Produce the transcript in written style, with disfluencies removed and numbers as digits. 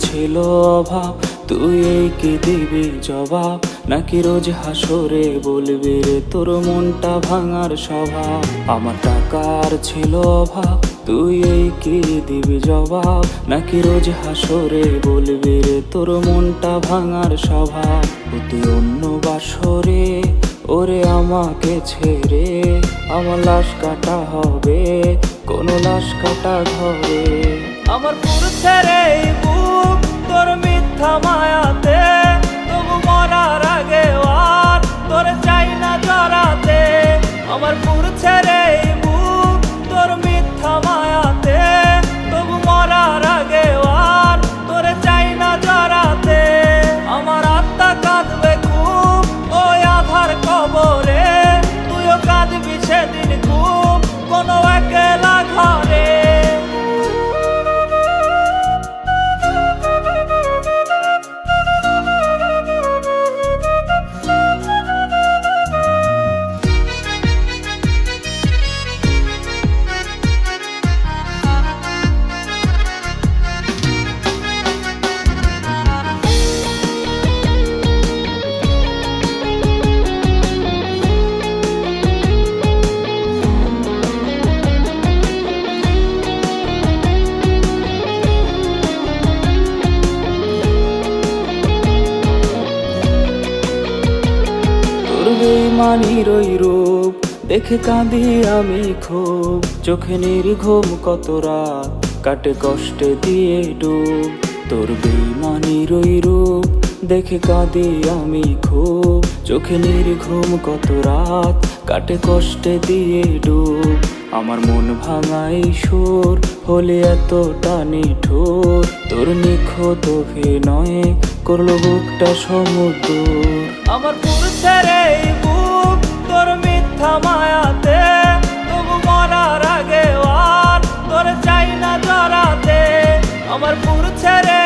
ছিল অভাব, তুই এই কি দিবি জবাব? নাকি রোজ হাসরে বলবি রে তোর মনটা ভাঙার স্বভাব? আমার টাকার ছিল অভাব, তুই এই কি দিবি জবাব? নাকি রোজ হাসরে বলবি রে তোর মনটা ভাঙার স্বভাব? ও তুই অন্য বাসরে ওরে আমাকে ছেড়ে আমার লাশ কাটা হবে কোনো লাশ কাটা ঘরে। আমার পুরুষে রে বুক তোর মিথ্যা মায়াতে, তবু মরার আগে আর তোর চাই না জড়াতে। আমার পুরুষে রে বুক তোর মিথ্যা মায়াতে, তবু মরার আগে আর তোর চাই না জড়াতে। আমার আত্মা কাঁদবে খুব ওই আধার কবরে, তুইও কাঁদবি সেদিন খুব কোনো একলা ঘরে। বেইমানির ওই রূপ দেখে কাঁদি আমি খুব, চোখে নির্ঘুম কত রাত কাটে কষ্টে দিয়ে ডুব। তোর বেইমানির ওই রূপ দেখে কাঁদি আমি খুব, চোখে নির্ঘুম কত রাত কাটে কষ্টে দিয়ে ডুব। আমার মন ভাঙাই সুর হলে এতটা নিঠুর, তোর নিখুঁত অভিনয়ে করলো বুকটা সমুদ্র। আমার পুরুষে রে বুক তোর মিথ্যা মায়াতে, তবু মরার আগে আর তোর চাই না জড়াতে। আমার পুরুষে রে